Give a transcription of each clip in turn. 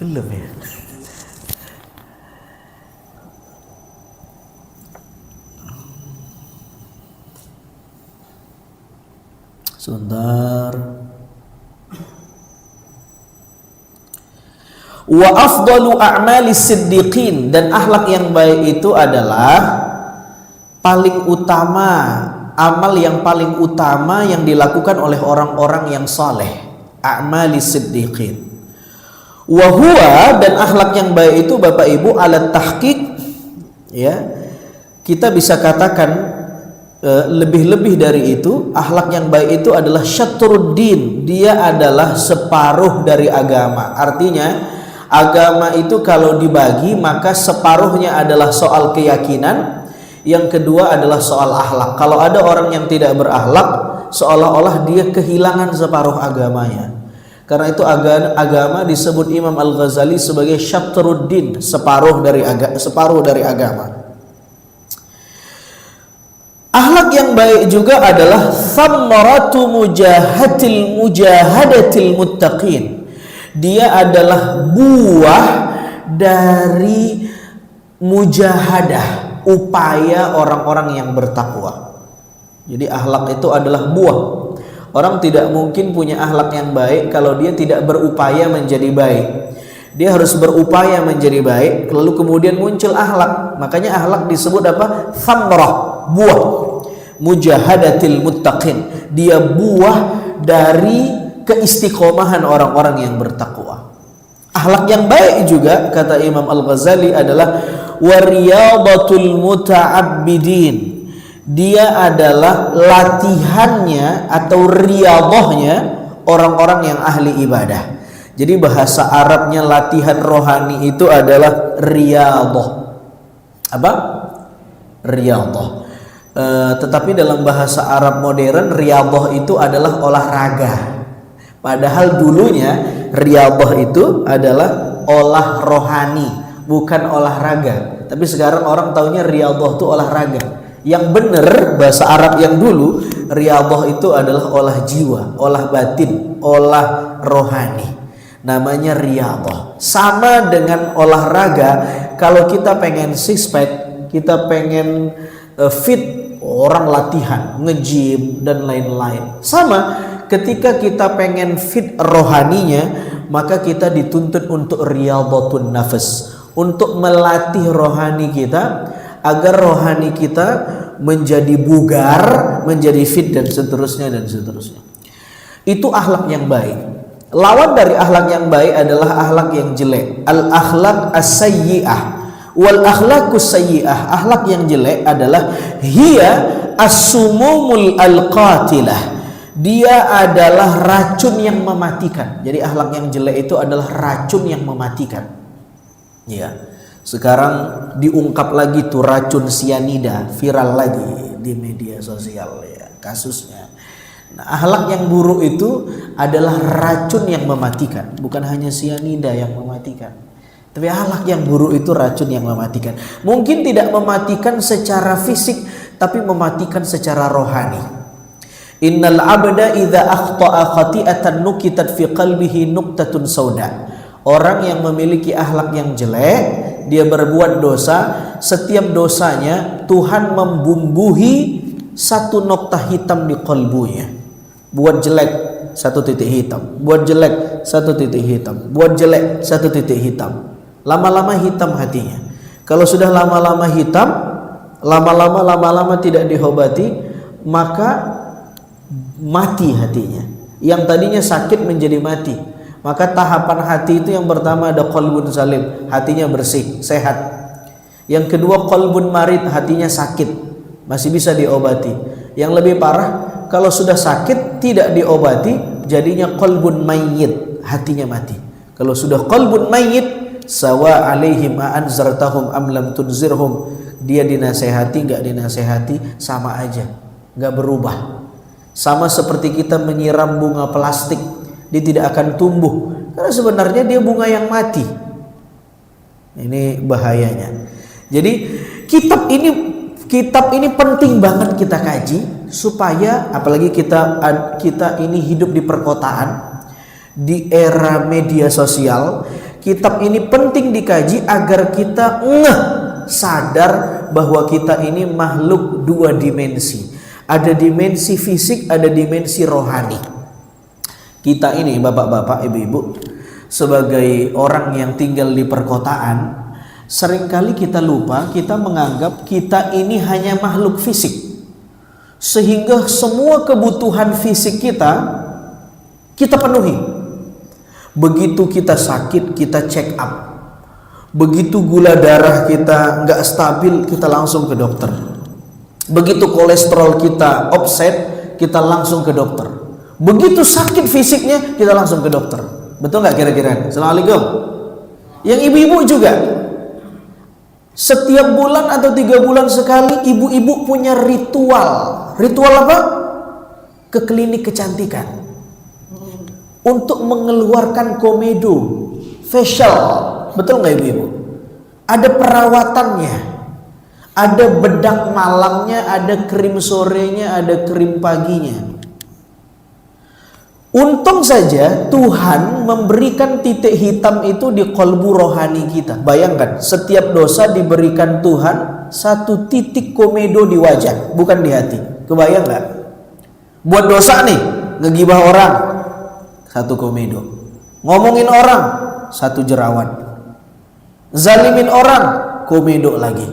Belum ya. Sebentar. Wa afdalu a'mali siddiqin, dan akhlak yang baik itu adalah paling utama, amal yang paling utama yang dilakukan oleh orang-orang yang saleh. A'mali siddiqin. Wa huwa, dan akhlak yang baik itu Bapak Ibu ala tahqiq, ya. Kita bisa katakan lebih-lebih dari itu, akhlak yang baik itu adalah syatruddin, dia adalah separuh dari agama. Artinya agama itu kalau dibagi maka separuhnya adalah soal keyakinan, yang kedua adalah soal akhlak. Kalau ada orang yang tidak berakhlak, seolah-olah dia kehilangan separuh agamanya. Karena itu agama disebut Imam Al-Ghazali sebagai syatruddin, separuh dari agama. Akhlak yang baik juga adalah thamaratu mujahadatil muttaqin. Dia adalah buah dari mujahadah, upaya orang-orang yang bertakwa. Jadi akhlak itu adalah buah. Orang tidak mungkin punya akhlak yang baik kalau dia tidak berupaya menjadi baik. Dia harus berupaya menjadi baik, lalu kemudian muncul akhlak. Makanya akhlak disebut apa? Thamrah, buah. Mujahadatil muttaqin, dia buah dari keistiqomahan orang-orang yang bertakwa. Akhlak yang baik juga kata Imam Al-Ghazali adalah wariyadatul muta'abbidin. Dia adalah latihannya atau riyadahnya orang-orang yang ahli ibadah. Jadi bahasa Arabnya latihan rohani itu adalah riyadah. Apa? Riyadah. Tetapi dalam bahasa Arab modern riyadhah itu adalah olahraga. Padahal dulunya riyadhah itu adalah olah rohani, bukan olahraga. Tapi sekarang orang taunya riyadhah itu olahraga. Yang benar bahasa Arab yang dulu, riyadhah itu adalah olah jiwa, olah batin, olah rohani. Namanya riyadhah. Sama dengan olahraga, kalau kita pengen six pack, kita pengen fit, orang latihan, nge-gym dan lain-lain. Sama, ketika kita pengen fit rohaninya, maka kita dituntut untuk riyadhatun nafas, untuk melatih rohani kita agar rohani kita menjadi bugar, menjadi fit dan seterusnya dan seterusnya. Itu akhlak yang baik. Lawan dari akhlak yang baik adalah akhlak yang jelek. Al-akhlaq as-sayyi'ah. Wal akhlaqus sayyi'ah, akhlak yang jelek adalah hiya as-sumumul al-qatilah. Dia adalah racun yang mematikan. Jadi akhlak yang jelek itu adalah racun yang mematikan. Ya. Sekarang diungkap lagi tuh racun sianida, viral lagi di media sosial ya kasusnya. Nah, akhlak yang buruk itu adalah racun yang mematikan, bukan hanya sianida yang mematikan. Tapi akhlak yang buruk itu racun yang mematikan. Mungkin tidak mematikan secara fisik, tapi mematikan secara rohani. Innal abda idza akhta'a khati'atan nukitat fi qalbihi nuqtatun sauda. Orang yang memiliki akhlak yang jelek, dia berbuat dosa, setiap dosanya Tuhan membumbuhi satu noktah hitam di kalbunya. Buat jelek satu titik hitam, buat jelek satu titik hitam, buat jelek satu titik hitam. Lama-lama hitam hatinya. Kalau sudah lama-lama hitam, lama-lama tidak dihobati, maka mati hatinya. Yang tadinya sakit menjadi mati. Maka tahapan hati itu yang pertama ada qalbun salim, hatinya bersih, sehat. Yang kedua qalbun marid, hatinya sakit, masih bisa diobati. Yang lebih parah, kalau sudah sakit tidak diobati, jadinya qalbun mayyit, hatinya mati. Kalau sudah qalbun mayyit, sawa alaihim anzartahum am lam tunzirhum, dia dinasehati enggak dinasehati sama aja, enggak berubah. Sama seperti kita menyiram bunga plastik, dia tidak akan tumbuh karena sebenarnya dia bunga yang mati. Ini bahayanya. Jadi kitab ini penting banget kita kaji supaya apalagi kita ini hidup di perkotaan, di era media sosial. Kitab ini penting dikaji agar kita sadar bahwa kita ini makhluk dua dimensi. Ada dimensi fisik, ada dimensi rohani. Kita ini bapak-bapak, ibu-ibu, sebagai orang yang tinggal di perkotaan, seringkali kita lupa, kita menganggap kita ini hanya makhluk fisik. Sehingga semua kebutuhan fisik kita penuhi. Begitu kita sakit, kita check up. Begitu gula darah kita nggak stabil, kita langsung ke dokter. Begitu kolesterol kita offset, kita langsung ke dokter. Begitu sakit fisiknya, kita langsung ke dokter. Betul nggak kira-kira? Assalamualaikum. Yang ibu-ibu juga. Setiap bulan atau 3 bulan sekali, ibu-ibu punya ritual. Ritual apa? Ke klinik kecantikan. Untuk mengeluarkan komedo, facial, betul nggak ibu-ibu? Ada perawatannya, ada bedak malamnya, ada krim sorenya, ada krim paginya. Untung saja Tuhan memberikan titik hitam itu di kolbu rohani kita. Bayangkan, setiap dosa diberikan Tuhan 1 titik komedo di wajah, bukan di hati. Kebayang nggak? Buat dosa nih, ngegibah orang, 1 komedo. Ngomongin orang, 1 jerawat. Zalimin orang, komedo lagi.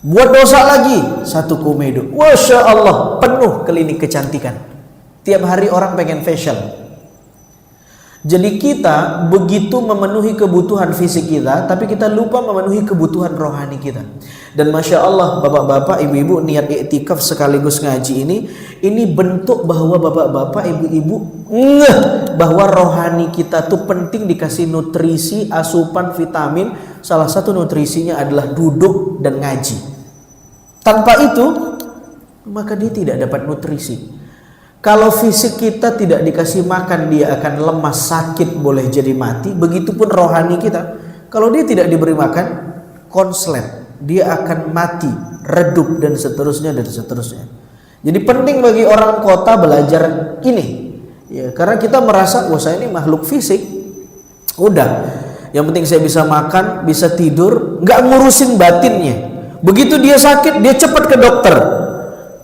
Buat dosa lagi, 1 komedo. Masya Allah, penuh klinik kecantikan. Tiap hari orang pengen facial. Jadi kita begitu memenuhi kebutuhan fisik kita, tapi kita lupa memenuhi kebutuhan rohani kita. Dan Masya Allah, bapak-bapak, ibu-ibu, niat iktikaf sekaligus ngaji ini bentuk bahwa bapak-bapak, ibu-ibu bahwa rohani kita tuh penting dikasih nutrisi, asupan, vitamin. Salah satu nutrisinya adalah duduk dan ngaji. Tanpa itu, maka dia tidak dapat nutrisi. Kalau fisik kita tidak dikasih makan, dia akan lemas, sakit, boleh jadi mati. Begitupun rohani kita, kalau dia tidak diberi makan, konslet, dia akan mati, redup, dan seterusnya dan seterusnya. Jadi penting bagi orang kota belajar ini, ya, karena kita merasa, wah saya ini makhluk fisik, udah, yang penting saya bisa makan, bisa tidur, nggak ngurusin batinnya. Begitu dia sakit, dia cepat ke dokter,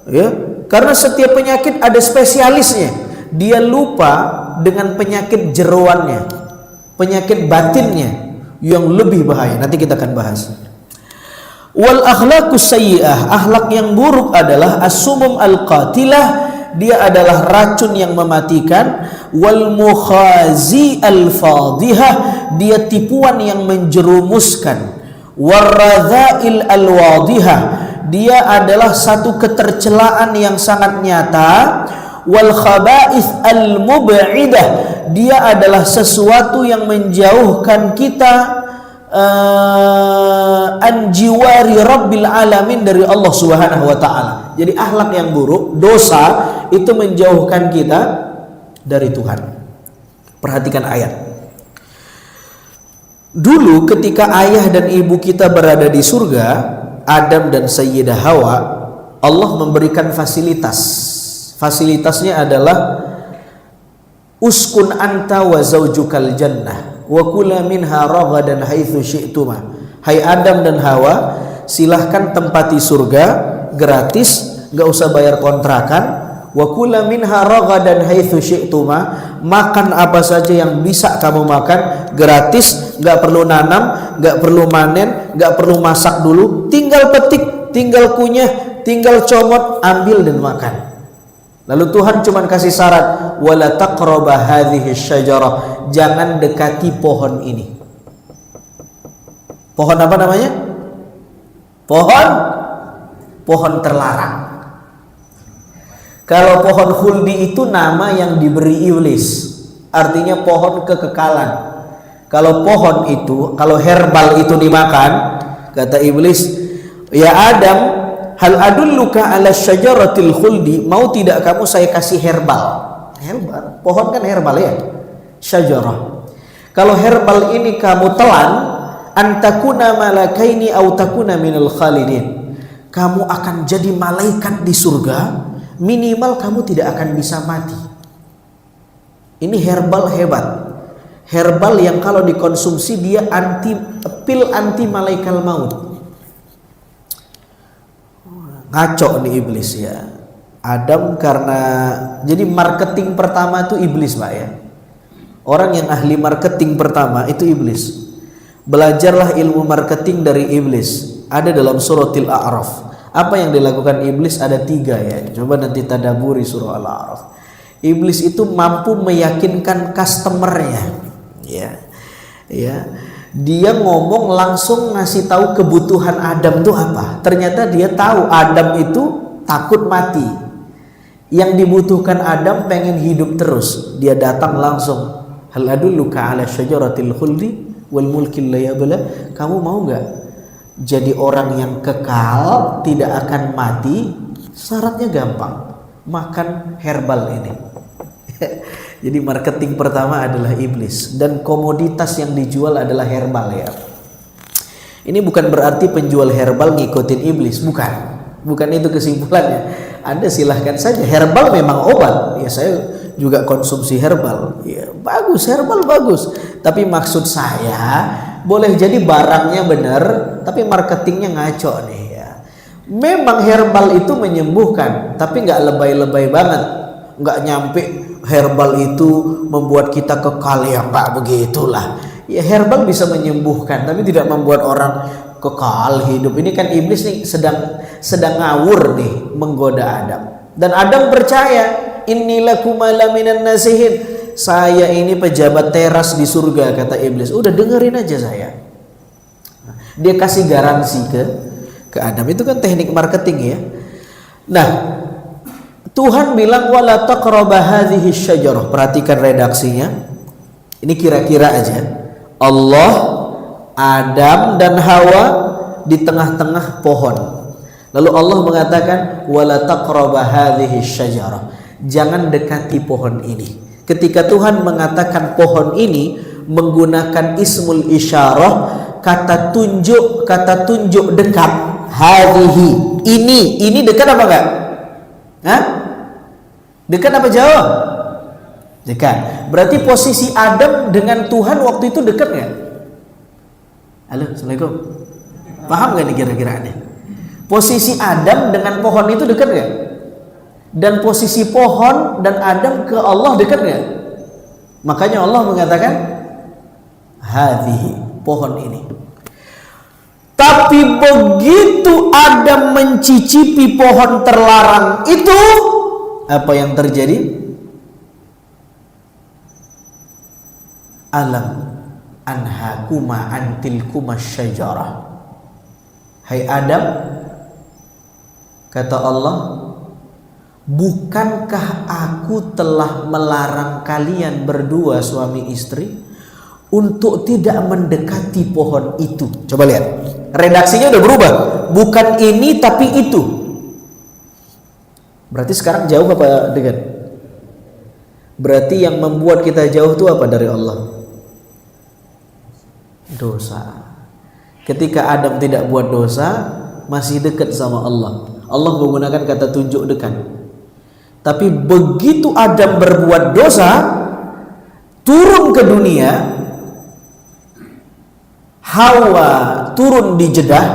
ya. Karena setiap penyakit ada spesialisnya. Dia lupa dengan penyakit jeroannya, penyakit batinnya yang lebih bahaya. Nanti kita akan bahas. Wal akhlaqus sayyi'ah, akhlak yang buruk adalah as-sumum al-qatilah, dia adalah racun yang mematikan. Wal mukhazi al-fadhihah, dia tipuan yang menjerumuskan. Waradha'il al-wadihah, dia adalah satu ketercelaan yang sangat nyata. Wal khaba'ith al mub'idah, dia adalah sesuatu yang menjauhkan kita anjiwari rabbil alamin, dari Allah Subhanahu wa taala. Jadi akhlak yang buruk, dosa itu menjauhkan kita dari Tuhan. Perhatikan ayat. Dulu ketika ayah dan ibu kita berada di surga, Adam dan Sayyidah Hawa, Allah memberikan fasilitas. Fasilitasnya adalah uskun anta wa zaujukal jannah wa kula minha ragadan haitsu syi'tuma. Hai Adam dan Hawa, silahkan tempati surga gratis, gak usah bayar kontrakan. Wa kula minha ragadan haitsu syi'tuma, makan apa saja yang bisa kamu makan gratis, gak perlu nanam, gak perlu manen, gak perlu masak dulu, tinggal petik, tinggal kunyah, tinggal comot, ambil dan makan. Lalu Tuhan cuma kasih syarat, wala taqraba hadhihi syajarah, jangan dekati pohon ini. Pohon apa namanya? Pohon terlarang. Kalau pohon khuldi itu nama yang diberi iblis, artinya pohon kekekalan. Kalau pohon itu, kalau herbal itu dimakan, kata iblis, ya Adam, hal adulluka ala syajaratil khuldi, mau tidak kamu saya kasih herbal? Herbal, pohon kan herbal ya, syajarah. Kalau herbal ini kamu telan, antakuna malakaini au takuna minal khalidin, kamu akan jadi malaikat di surga, minimal kamu tidak akan bisa mati. Ini herbal hebat. herbal yang kalau dikonsumsi dia pil anti malaikal maut. Ngaco nih iblis ya. Adam karena jadi marketing pertama itu iblis Pak ya. Orang yang ahli marketing pertama itu iblis. Belajarlah ilmu marketing dari iblis. Ada dalam suratil A'raf. Apa yang dilakukan iblis ada 3 ya. Coba nanti tadaburi surah Al-A'raf. Iblis itu mampu meyakinkan customernya. Ya, dia ngomong langsung ngasih tahu kebutuhan Adam itu apa. Ternyata dia tahu Adam itu takut mati. Yang dibutuhkan Adam pengen hidup terus. Dia datang langsung. Hal adulluka ala syajaratil khuldi wal mulkil la yabla. Kamu mau nggak jadi orang yang kekal, tidak akan mati? Syaratnya gampang. Makan herbal ini. Jadi marketing pertama adalah iblis dan komoditas yang dijual adalah herbal ya. Ini bukan berarti penjual herbal ngikutin iblis, bukan itu kesimpulannya. Anda silahkan saja, herbal memang obat. Ya saya juga konsumsi herbal. Ya bagus, herbal bagus. Tapi maksud saya boleh jadi barangnya benar, tapi marketingnya ngaco nih ya. Memang herbal itu menyembuhkan, tapi nggak lebay-lebay banget, nggak nyampe herbal itu membuat kita kekal ya, Pak, begitulah. Ya herbal bisa menyembuhkan tapi tidak membuat orang kekal hidup. Ini kan iblis nih sedang ngawur nih menggoda Adam. Dan Adam percaya, innilakum minan nasihin. Saya ini pejabat teras di surga kata iblis. Udah dengerin aja saya. Dia kasih garansi ke Adam. Itu kan teknik marketing ya. Nah, Tuhan bilang wala taqraba hadhihi syajarah. Perhatikan redaksinya. Ini kira-kira aja. Allah, Adam dan Hawa di tengah-tengah pohon. Lalu Allah mengatakan wala taqraba hadhihi syajarah. Jangan dekati pohon ini. Ketika Tuhan mengatakan pohon ini menggunakan ismul isyarah, kata tunjuk dekat. Hadhihi, ini dekat apa enggak? Hah? Dekat apa jauh? Dekat. Berarti posisi Adam dengan Tuhan waktu itu dekat nggak? Halo, assalamualaikum. Paham nggak nih kira-kira nih? Posisi Adam dengan pohon itu dekat nggak? Dan posisi pohon dan Adam ke Allah dekat nggak? Makanya Allah mengatakan hadhihi, pohon ini. Tapi begitu Adam mencicipi pohon terlarang itu, apa yang terjadi? Alam anhakuma antilkuma syajarah. Hai Adam, kata Allah, bukankah aku telah melarang kalian berdua suami istri untuk tidak mendekati pohon itu? Coba lihat, redaksinya udah berubah. Bukan ini tapi itu. Berarti sekarang jauh apa dekat? Berarti yang membuat kita jauh itu apa dari Allah? Dosa. Ketika Adam tidak buat dosa, masih dekat sama Allah. Allah menggunakan kata tunjuk dekat. Tapi begitu Adam berbuat dosa, turun ke dunia, Hawa turun di Jeddah,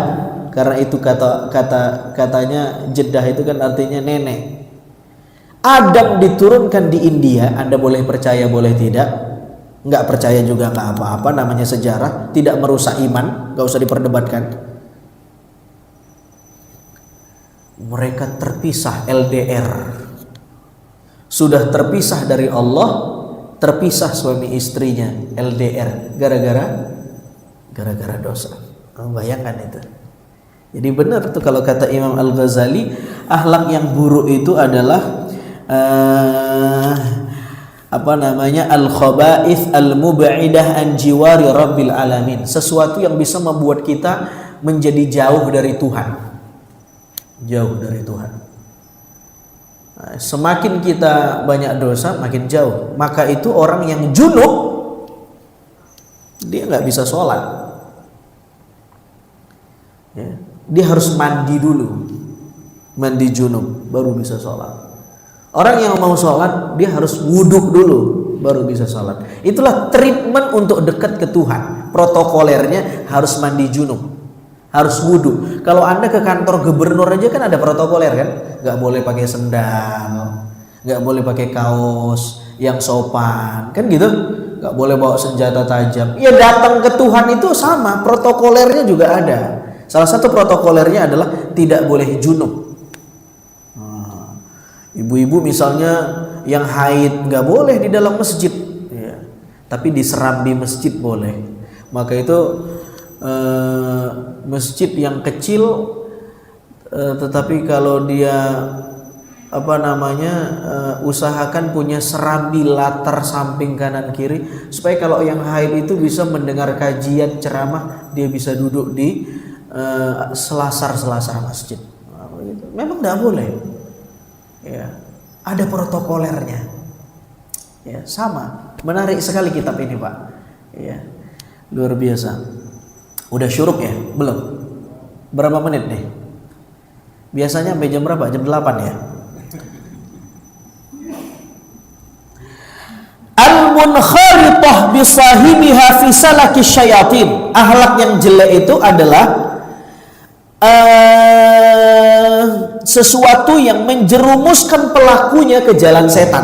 karena itu katanya Jeddah itu kan artinya nenek. Adam diturunkan di India. Anda boleh percaya boleh tidak, nggak percaya juga nggak apa-apa, namanya sejarah, tidak merusak iman, nggak usah diperdebatkan. Mereka terpisah LDR, sudah terpisah dari Allah, terpisah suami istrinya LDR, gara-gara dosa. Bayangkan itu. Jadi benar tuh kalau kata Imam Al-Ghazali, akhlak yang buruk itu adalah al-khaba'ith al-mub'idah an jiwari rabbil alamin. Sesuatu yang bisa membuat kita menjadi jauh dari Tuhan. Jauh dari Tuhan. Semakin kita banyak dosa, makin jauh. Maka itu orang yang junub, dia nggak bisa sholat. Ya. Dia harus mandi dulu, mandi junub, baru bisa sholat. Orang yang mau sholat, dia harus wudhu dulu. baru bisa salat. Itulah treatment untuk dekat ke Tuhan. Protokolernya harus mandi junub, harus wudu. Kalau Anda ke kantor gubernur aja kan ada protokoler kan, nggak boleh pakai sendal, nggak boleh pakai kaos yang sopan, kan gitu, nggak boleh bawa senjata tajam. Ya datang ke Tuhan itu sama, protokolernya juga ada. Salah satu protokolernya adalah tidak boleh junub. Ibu-ibu misalnya yang haid nggak boleh di dalam masjid, ya. Tapi di serambi masjid boleh. Maka itu masjid yang kecil, tetapi kalau dia usahakan punya serambi latar samping kanan kiri, supaya kalau yang haid itu bisa mendengar kajian ceramah, dia bisa duduk di selasar-selasar masjid. Memang nggak boleh. Ya, ada protokolernya. Ya, sama. Menarik sekali kitab ini, Pak. Ya, luar biasa. Udah syuruk ya? Belum? Berapa menit nih? Biasanya sampai jam berapa? Jam 8 ya? Al-munkhalitah bisahibiha fi salaki syayatin. Akhlak yang jelek itu adalah sesuatu yang menjerumuskan pelakunya ke jalan setan.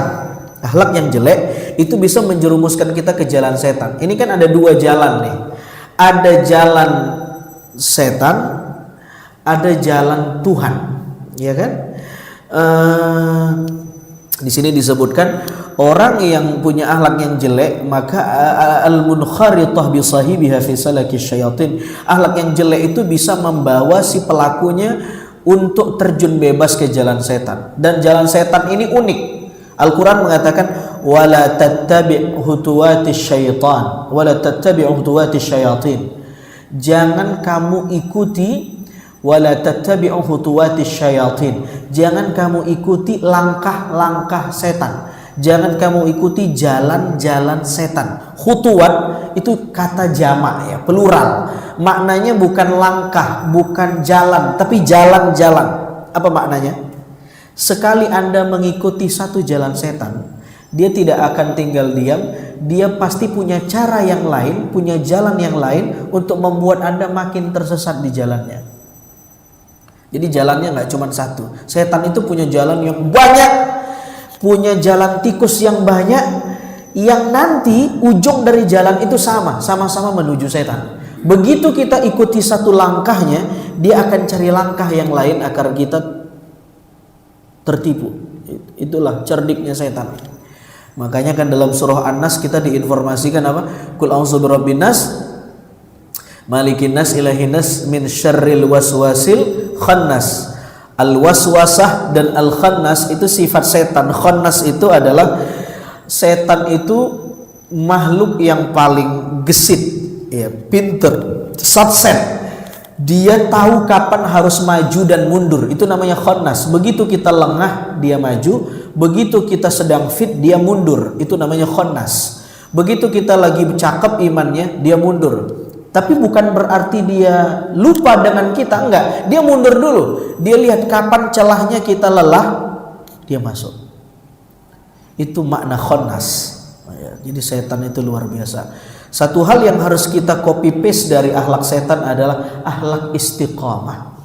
Akhlak yang jelek itu bisa menjerumuskan kita ke jalan setan. Ini kan ada dua jalan nih. Ada jalan setan, ada jalan Tuhan, ya kan? Di sini disebutkan orang yang punya akhlak yang jelek, maka al-munkharitah bi sahibiha fi salaki syayatin. Akhlak yang jelek itu bisa membawa si pelakunya untuk terjun bebas ke jalan setan. Dan jalan setan ini unik. Al-Quran mengatakan wala tattabi' khutuwatis syaitan wala tattabi' khutuwatis syayatin. Jangan kamu ikuti wala tattabi' khutuwatis syayatin. Jangan kamu ikuti langkah-langkah setan. Jangan kamu ikuti jalan-jalan setan. Khutuwat itu kata jamak ya, plural. Maknanya bukan langkah, bukan jalan, tapi jalan-jalan. Apa maknanya? Sekali Anda mengikuti satu jalan setan, dia tidak akan tinggal diam. Dia pasti punya cara yang lain, punya jalan yang lain untuk membuat Anda makin tersesat di jalannya. Jadi jalannya nggak cuma satu. Setan itu punya jalan yang banyak, punya jalan tikus yang banyak, yang nanti ujung dari jalan itu sama-sama menuju setan. Begitu kita ikuti satu langkahnya, dia akan cari langkah yang lain agar kita tertipu. Itulah cerdiknya setan. Makanya kan dalam surah An-Nas kita diinformasikan apa? Qul a'udzu birabbin nas, malikin nas, ilahin nas, min syarril waswasil khannas. Al-waswasah dan al-khannas itu sifat setan. Khannas itu adalah setan itu makhluk yang paling gesit, ya, pinter, satset. Dia tahu kapan harus maju dan mundur. Itu namanya khannas. Begitu kita lengah, dia maju. Begitu kita sedang fit, dia mundur. Itu namanya khannas. Begitu kita lagi cakep imannya, dia mundur. Tapi bukan berarti dia lupa dengan kita, enggak. Dia mundur dulu. Dia lihat kapan celahnya kita lelah, dia masuk. Itu makna khannas. Jadi setan itu luar biasa. Satu hal yang harus kita copy paste dari akhlak setan adalah akhlak istiqamah.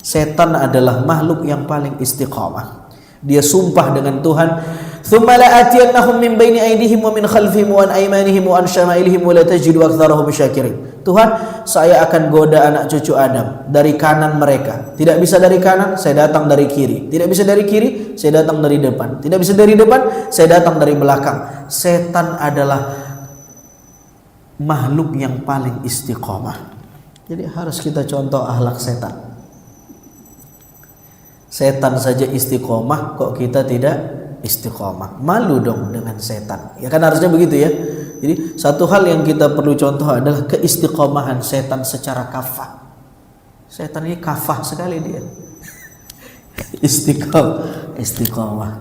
Setan adalah makhluk yang paling istiqamah. Dia sumpah dengan Tuhan, "Tsumma la'atiyannahum min baini aydihim wa min khalfihim wa an aymanihim wa an syama'ilihim wa la tajidu aktsarahum syakirin." Tuhan, saya akan goda anak cucu Adam dari kanan mereka. Tidak bisa dari kanan, saya datang dari kiri. Tidak bisa dari kiri, saya datang dari depan. Tidak bisa dari depan, saya datang dari belakang. Setan adalah makhluk yang paling istiqomah. Jadi harus kita contoh akhlak setan. Setan saja istiqomah, kok kita tidak istiqomah? Malu dong dengan setan. Ya kan harusnya begitu ya. Jadi satu hal yang kita perlu contoh adalah keistiqomahan setan secara kafah. Setan ini kafah sekali dia. Istiqomah.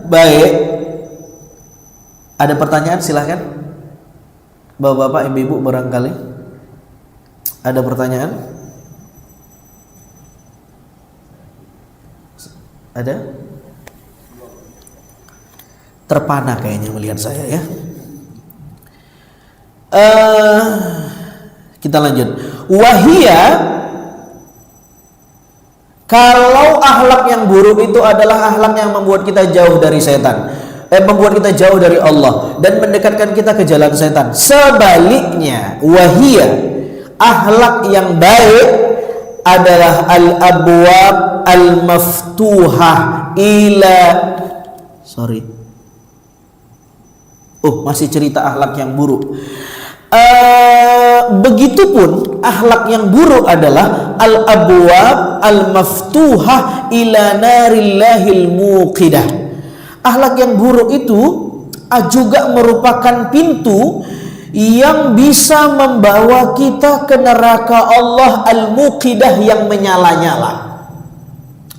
Baik. Ada pertanyaan, silahkan. Bapak-bapak, ibu-ibu barangkali ada pertanyaan? Ada? terpana kayaknya melihat saya ya. Kita lanjut. Wahia, kalau akhlak yang buruk itu adalah akhlak yang membuat kita jauh dari setan, membuat kita jauh dari Allah dan mendekatkan kita ke jalan setan. Sebaliknya, wahia, akhlak yang baik adalah al-abwab al-maftuhah ila masih cerita akhlak yang buruk. Begitupun akhlak yang buruk adalah al-abwab al-maftuhah ila narillahil muqidah. Akhlak yang buruk itu juga merupakan pintu yang bisa membawa kita ke neraka Allah al-muqidah, yang menyala-nyala.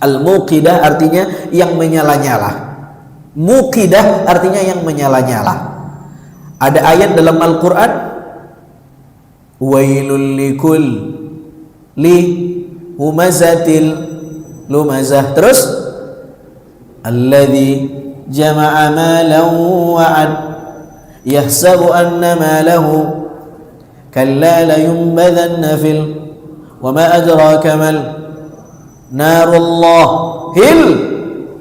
Al-muqidah artinya yang menyala-nyala. Muqidah artinya yang menyala-nyala. Ada ayat dalam Al-Quran, wailul li humazatil lumazah. Terus alladzi jama'a malan wa'ad yahsabu anna malahu kalla la yunbadhanna fil wa ma adraka mal narullahil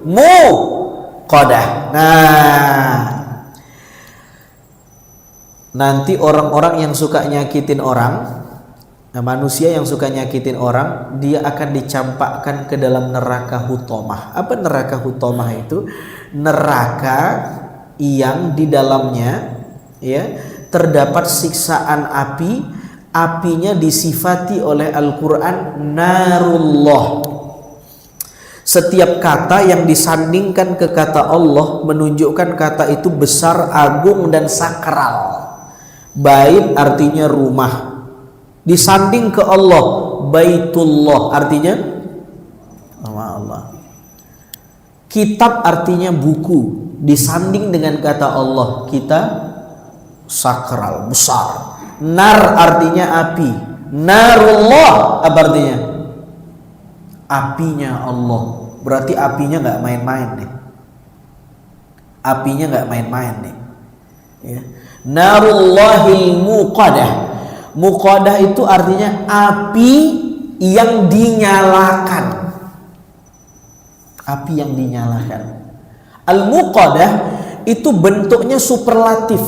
muqadah. Nanti orang-orang yang suka nyakitin orang, manusia yang suka nyakitin orang, dia akan dicampakkan ke dalam neraka hutomah. Apa neraka hutomah itu? Neraka yang di dalamnya terdapat siksaan api. Apinya disifati oleh Al-Quran narullah. Setiap kata yang disandingkan ke kata Allah menunjukkan kata itu besar, agung, dan sakral. Bait artinya rumah, disanding ke Allah, Baitullah artinya nama Allah. Kitab artinya buku, disanding dengan kata Allah, kita sakral, besar. Nar artinya api, narullah apa artinya? Apinya Allah. Berarti apinya nggak main-main nih. Apinya nggak main-main nih. Ya. Narullahil muqadah. Muqadah itu artinya api yang dinyalakan. Api yang dinyalakan. Al-muqadah itu bentuknya superlatif.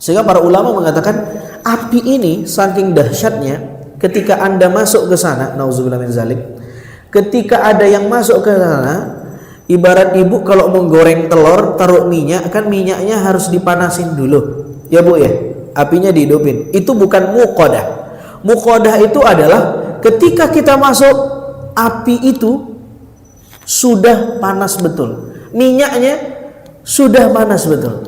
Sehingga para ulama mengatakan api ini saking dahsyatnya, ketika Anda masuk ke sana, nauzubillah min zalik, ketika ada yang masuk ke sana, ibarat ibu kalau menggoreng telur taruh minyak, kan minyaknya harus dipanasin dulu ya bu ya, apinya dihidupin. Itu bukan muqadah. Muqadah itu adalah ketika kita masuk, api itu sudah panas betul, minyaknya sudah panas betul,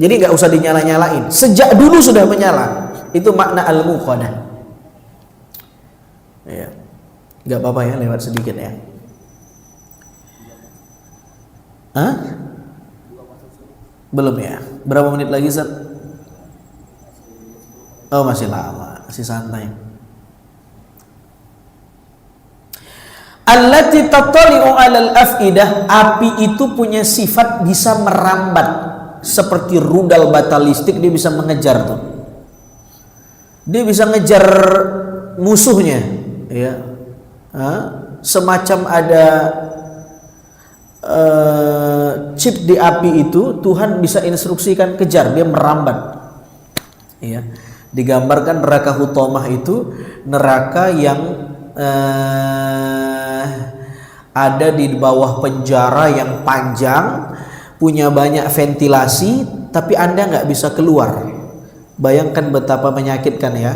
jadi nggak usah dinyala-nyalain, sejak dulu sudah menyala. Itu makna al-muqadah ya. Nggak apa-apa ya, lewat sedikit ya. Hah? Belum ya? Berapa menit lagi, Ustaz? Oh, masih lama, masih santai. Allati tattali'u 'alal afidah, api itu punya sifat bisa merambat seperti rudal batalistik, dia bisa mengejar tuh. Dia bisa ngejar musuhnya, ya. Semacam ada chip di api itu, Tuhan bisa instruksikan kejar, dia merambat. Ya, digambarkan neraka hutomah itu neraka yang ada di bawah penjara yang panjang, punya banyak ventilasi, tapi Anda nggak bisa keluar. Bayangkan betapa menyakitkan ya.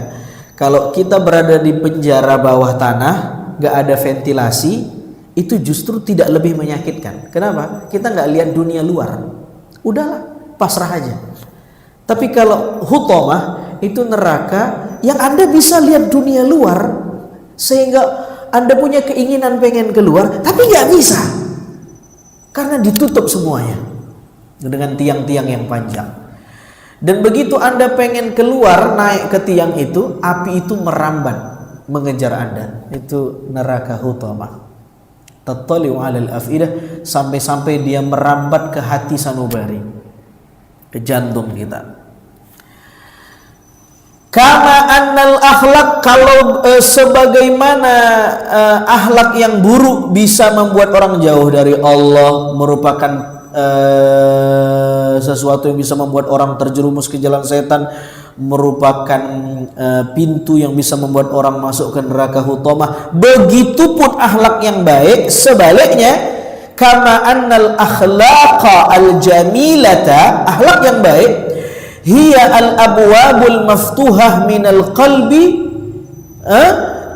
Kalau kita berada di penjara bawah tanah, nggak ada ventilasi, itu justru tidak lebih menyakitkan. Kenapa? Kita nggak lihat dunia luar. Udahlah, pasrah aja. Tapi kalau hutomah itu neraka yang Anda bisa lihat dunia luar, sehingga Anda punya keinginan pengen keluar, tapi nggak bisa karena ditutup semuanya dengan tiang-tiang yang panjang. Dan begitu Anda pengen keluar, naik ke tiang itu, api itu merambat mengejar Anda. Itu neraka hutomah. tattali'u 'alal afidah, sampai-sampai dia merambat ke hati sanubari, ke jantung kita. Kama annal akhlak, kalau sebagaimana akhlak yang buruk bisa membuat orang jauh dari Allah, merupakan sesuatu yang bisa membuat orang terjerumus ke jalan setan, merupakan pintu yang bisa membuat orang masuk ke neraka hutamah. Begitupun akhlak yang baik sebaliknya, kama annal akhlaqa al jamilata, akhlak yang baik, hiya al abwabul maftuhah minal qalbi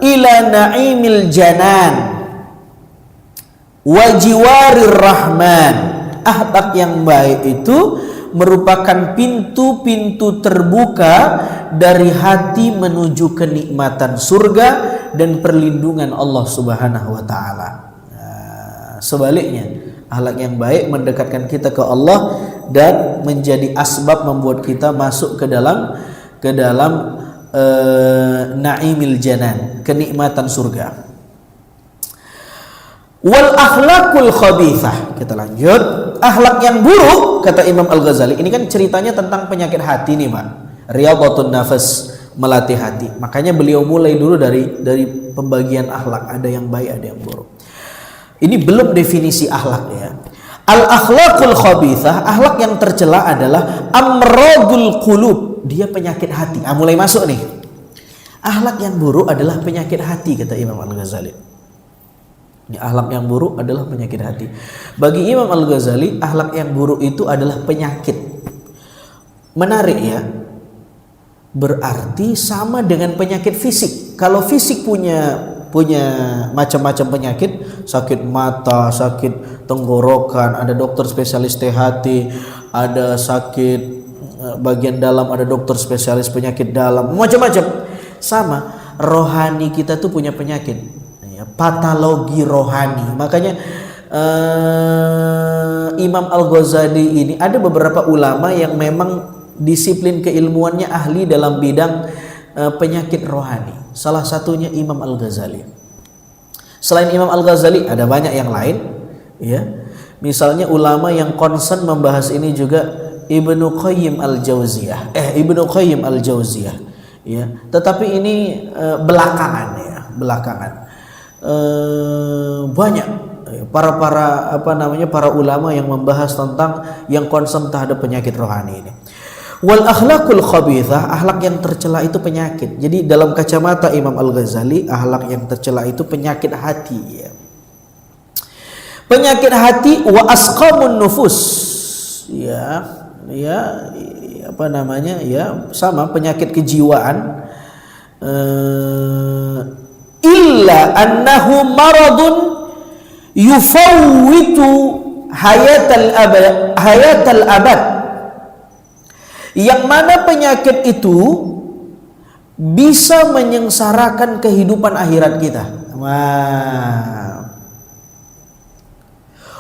ila na'imil janan wa jiwarir rahman. Akhlak yang baik itu merupakan pintu-pintu terbuka dari hati menuju kenikmatan surga dan perlindungan Allah Subhanahu wa taala. Sebaliknya, akhlak yang baik mendekatkan kita ke Allah dan menjadi asbab membuat kita masuk ke dalam naimil janan, kenikmatan surga. Wal akhlakul khabithah, kita lanjut. Akhlak yang buruk, kata Imam Al-Ghazali, ini kan ceritanya tentang penyakit hati nih, Pak. Riyadhatun nafas, melatih hati. Makanya beliau mulai dulu dari pembagian akhlak, ada yang baik, ada yang buruk. Ini belum definisi akhlak ya. Al akhlakul khabithah, akhlak yang tercela adalah amradul qulub, dia penyakit hati. Mulai masuk nih. Akhlak yang buruk adalah penyakit hati, kata Imam Al-Ghazali. Akhlak yang buruk adalah penyakit hati. Bagi Imam Al-Ghazali, akhlak yang buruk itu adalah penyakit. Menarik ya. Berarti sama dengan penyakit fisik. Kalau fisik punya macam-macam penyakit, sakit mata, sakit tenggorokan, ada dokter spesialis THT, ada sakit bagian dalam, ada dokter spesialis penyakit dalam, macam-macam. Sama, rohani kita tuh punya penyakit. Patologi rohani. Makanya Imam Al-Ghazali ini, ada beberapa ulama yang memang disiplin keilmuannya ahli dalam bidang penyakit rohani. Salah satunya Imam Al-Ghazali. Selain Imam Al-Ghazali ada banyak yang lain ya. Misalnya ulama yang concern membahas ini juga Ibnu Qayyim Al-Jauziyah. Ibnu Qayyim Al-Jauziyah ya. Tetapi ini belakangan ya, belakangan. Banyak para ulama yang membahas tentang yang concern terhadap penyakit rohani ini. Wal akhlakul khabithah, akhlak yang tercela itu penyakit. Jadi dalam kacamata Imam Al-Ghazali, akhlak yang tercela itu penyakit hati ya. Penyakit hati wa asqamun nufus ya sama penyakit kejiwaan. Illa annahu maradun yufawwitu hayatal abad, yang mana penyakit itu bisa menyengsarakan kehidupan akhirat kita.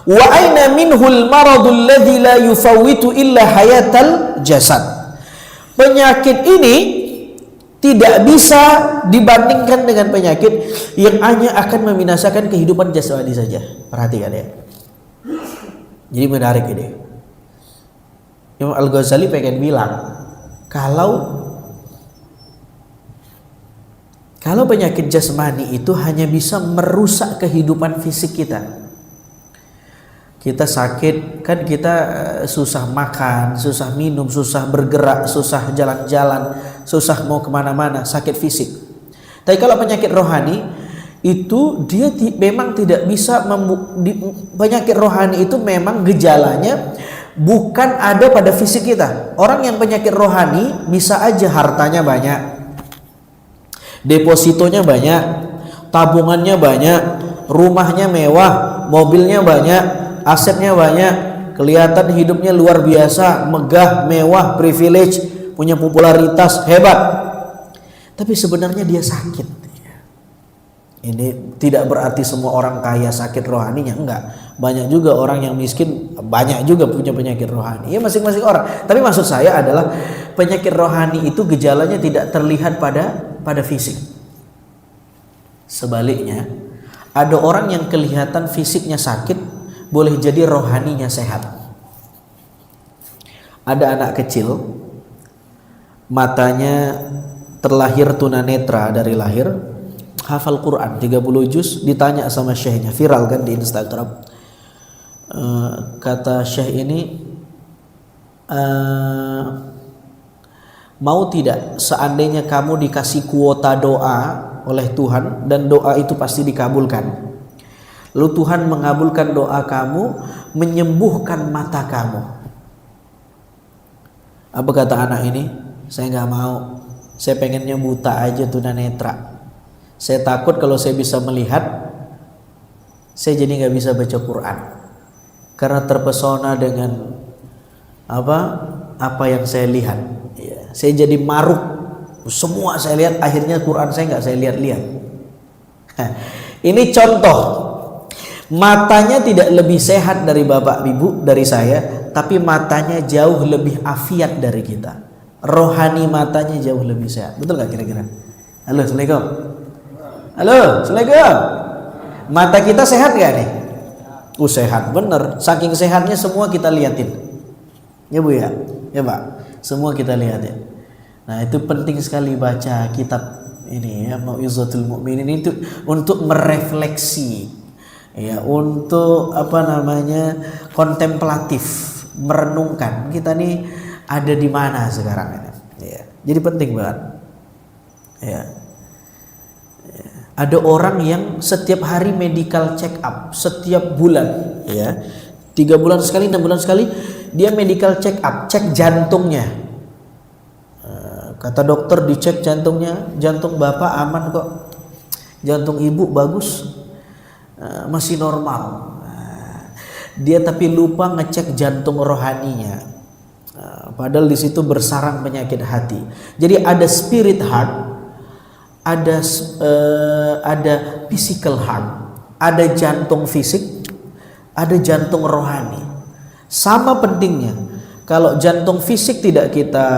Wa aina minhul maradul ladzi la yufawwitu illa hayatal jasad. Penyakit ini tidak bisa dibandingkan dengan penyakit yang hanya akan membinasakan kehidupan jasmani saja. Perhatikan ya. Jadi menarik ini. Imam Al-Ghazali pengen bilang, kalau penyakit jasmani itu hanya bisa merusak kehidupan fisik kita. Kita sakit, kan kita susah makan, susah minum, susah bergerak, susah jalan-jalan, susah mau kemana-mana, sakit fisik. Tapi kalau penyakit rohani itu dia memang tidak bisa penyakit rohani itu memang gejalanya bukan ada pada fisik kita. Orang yang penyakit rohani bisa aja hartanya banyak, depositonya banyak, tabungannya banyak, rumahnya mewah, mobilnya banyak, asetnya banyak, kelihatan hidupnya luar biasa, megah, mewah, privilege, punya popularitas hebat. Tapi sebenarnya dia sakit. Ini tidak berarti semua orang kaya sakit rohaninya, enggak. Banyak juga orang yang miskin, banyak juga punya penyakit rohani. Ya masing-masing orang. Tapi maksud saya adalah penyakit rohani itu gejalanya tidak terlihat pada fisik. Sebaliknya, Ada orang yang kelihatan fisiknya sakit, boleh jadi rohaninya sehat. Ada anak kecil, matanya terlahir tunanetra dari lahir, hafal Quran 30 juz, ditanya sama syekhnya, viral kan di Instagram. Kata syekh ini, mau tidak seandainya kamu dikasih kuota doa oleh Tuhan dan doa itu pasti dikabulkan, lalu Tuhan mengabulkan doa kamu, menyembuhkan mata kamu. Apa kata anak ini? Saya nggak mau, saya pengennya buta aja tunanetra. Saya takut kalau saya bisa melihat, saya jadi nggak bisa baca Quran karena terpesona dengan apa yang saya lihat. Ya, saya jadi maruk, semua saya lihat, akhirnya Quran saya nggak saya lihat-lihat. Ini contoh, matanya tidak lebih sehat dari bapak ibu, dari saya, tapi matanya jauh lebih afiat dari kita. Rohani matanya jauh lebih sehat. Betul gak kira-kira? Halo, Assalamualaikum. Halo, Assalamualaikum. Mata kita sehat gak nih? Sehat, bener. Saking sehatnya semua kita liatin. Ya Bu ya? Ya Pak? Semua kita liatin. Nah itu penting sekali baca kitab ini ya, Mau'izatul Mu'minin, itu untuk merefleksi, ya, untuk kontemplatif, merenungkan kita nih ada di mana sekarang ini. Ya. Jadi penting banget. Ya. Ya. Ada orang yang setiap hari medical check up, setiap bulan, ya, 3 bulan sekali, 6 bulan sekali, dia medical check up, cek jantungnya. Kata dokter dicek jantungnya, jantung bapak aman kok, jantung ibu bagus, masih normal. Dia tapi lupa ngecek jantung rohaninya. Padahal di situ bersarang penyakit hati. Jadi ada spirit heart, ada physical heart, ada jantung fisik, ada jantung rohani. Sama pentingnya. Kalau jantung fisik tidak kita